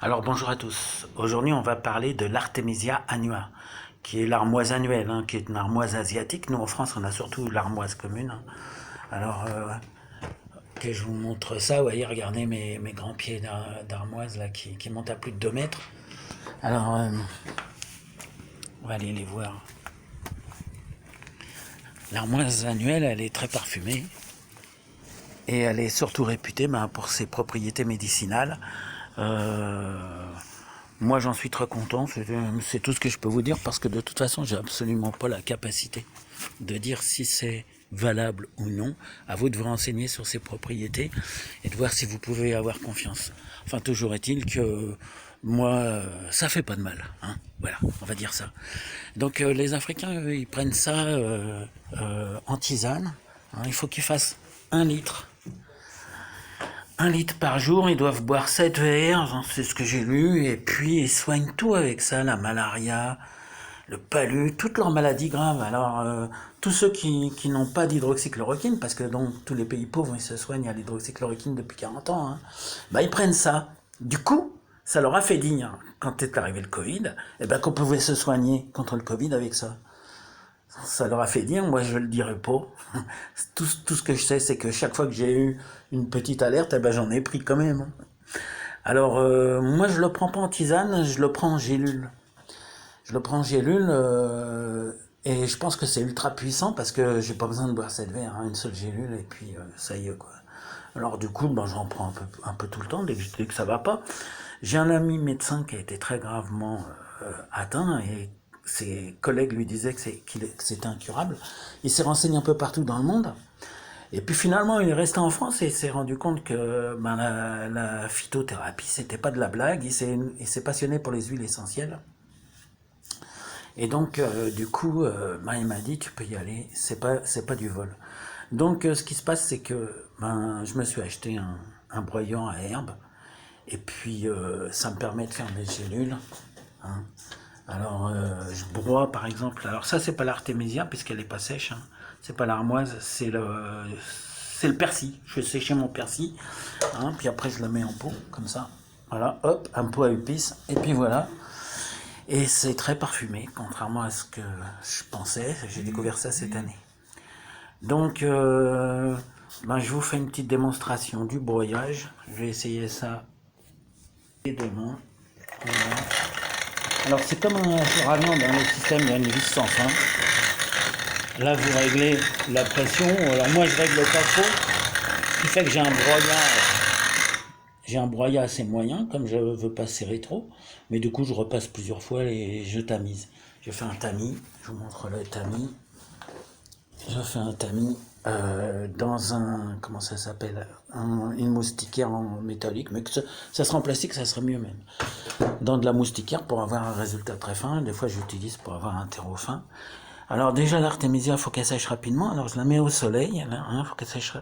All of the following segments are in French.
Alors bonjour à tous. Aujourd'hui on va parler de l'Artemisia annua, qui est l'armoise annuelle, qui est une armoise asiatique. Nous en France on a surtout l'armoise commune. Alors que je vous montre ça, vous voyez, regardez mes grands pieds d'armoise là qui montent à plus de 2 mètres. Alors on va aller les voir. L'armoise annuelle elle est très parfumée et elle est surtout réputée pour ses propriétés médicinales. Moi j'en suis très content, c'est tout ce que je peux vous dire parce que de toute façon j'ai absolument pas la capacité de dire si c'est valable ou non. À vous de vous renseigner sur ses propriétés et de voir si vous pouvez avoir confiance. Enfin toujours est-il que moi ça fait pas de mal, voilà, on va dire ça. Donc les Africains eux, ils prennent ça en tisane, il faut qu'ils fassent 1 litre. 1 litre par jour, ils doivent boire 7 verres, c'est ce que j'ai lu, et puis ils soignent tout avec ça, la malaria, le palu, toutes leurs maladies graves. Alors, tous ceux qui n'ont pas d'hydroxychloroquine, parce que dans tous les pays pauvres, ils se soignent à l'hydroxychloroquine depuis 40 ans, ils prennent ça. Du coup, ça leur a fait dire, quand est arrivé le Covid, qu'on pouvait se soigner contre le Covid avec ça. Ça leur a fait dire, moi je le dirai pas. Tout ce que je sais, c'est que chaque fois que j'ai eu une petite alerte, j'en ai pris quand même. Alors, moi je le prends pas en tisane, je le prends en gélule. Je le prends en gélule et je pense que c'est ultra puissant parce que j'ai pas besoin de boire 7 verres, une seule gélule et puis ça y est quoi. Alors du coup, j'en prends un peu tout le temps dès que ça va pas. J'ai un ami médecin qui a été très gravement atteint et ses collègues lui disaient que c'était incurable. Il s'est renseigné un peu partout dans le monde. Et puis finalement, il est resté en France et il s'est rendu compte que la phytothérapie, c'était pas de la blague. Il s'est passionné pour les huiles essentielles. Et donc, du coup, il m'a dit, tu peux y aller, c'est pas du vol. Donc, ce qui se passe, c'est que je me suis acheté un broyant à herbe. Et puis, ça me permet de faire des gélules. Alors, je broie, par exemple. Alors, ça, c'est pas l'artémisia, puisqu'elle est pas sèche. C'est pas l'armoise, c'est le persil. Je fais sécher mon persil. Puis après, je le mets en pot, comme ça. Voilà, hop, un pot à épices. Et puis voilà. Et c'est très parfumé, contrairement à ce que je pensais. J'ai découvert ça cette année. Donc, je vous fais une petite démonstration du broyage. Je vais essayer ça demain. Voilà. Alors, c'est comme un four à viande, le système, il y a une vis sans fin. Là, vous réglez la pression. Alors, moi, je règle pas trop. Ce qui fait que j'ai un broyage. J'ai un broyat assez moyen, comme je ne veux pas serrer trop, mais du coup je repasse plusieurs fois et je tamise. Je fais un tamis, je vous montre le tamis. Je fais un tamis dans comment ça s'appelle, une moustiquaire en métallique, mais que ça sera en plastique, ça serait mieux même. Dans de la moustiquaire pour avoir un résultat très fin, des fois j'utilise pour avoir un terreau fin. Alors déjà l'artémisia, il faut qu'elle sèche rapidement, alors je la mets au soleil, faut qu'elle sèche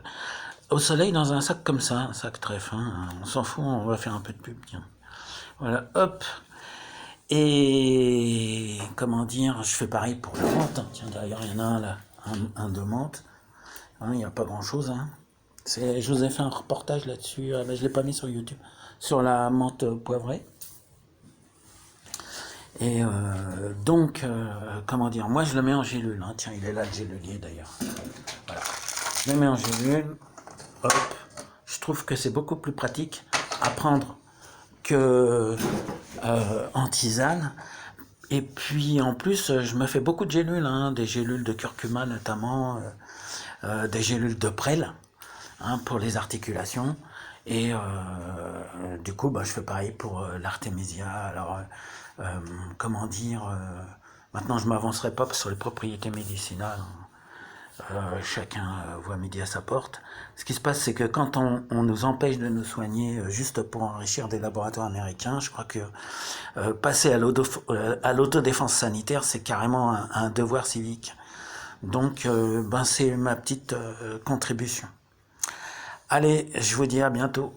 au soleil dans un sac comme ça, un sac très fin, on s'en fout, on va faire un peu de pub, tiens. Voilà, hop. Et comment dire, je fais pareil pour la menthe. Tiens, d'ailleurs, il y en a un là, un de menthe. Il n'y a pas grand chose. Je vous ai fait un reportage là-dessus, je ne l'ai pas mis sur YouTube, sur la menthe poivrée. Et donc, comment dire, moi je le mets en gélule. Tiens, il est là le gélulier d'ailleurs. Voilà. Je le mets en gélule. Hop, je trouve que c'est beaucoup plus pratique à prendre que en tisane. Et puis en plus, je me fais beaucoup de gélules, des gélules de curcuma notamment, des gélules de prêle pour les articulations. Et du coup, je fais pareil pour l'artémisia. Alors, comment dire, maintenant je m'avancerai pas sur les propriétés médicinales. Chacun voit midi à sa porte. Ce qui se passe, c'est que quand on nous empêche de nous soigner juste pour enrichir des laboratoires américains, je crois que passer à l'autodéfense sanitaire, c'est carrément un devoir civique. Donc, c'est ma petite contribution. Allez, je vous dis à bientôt.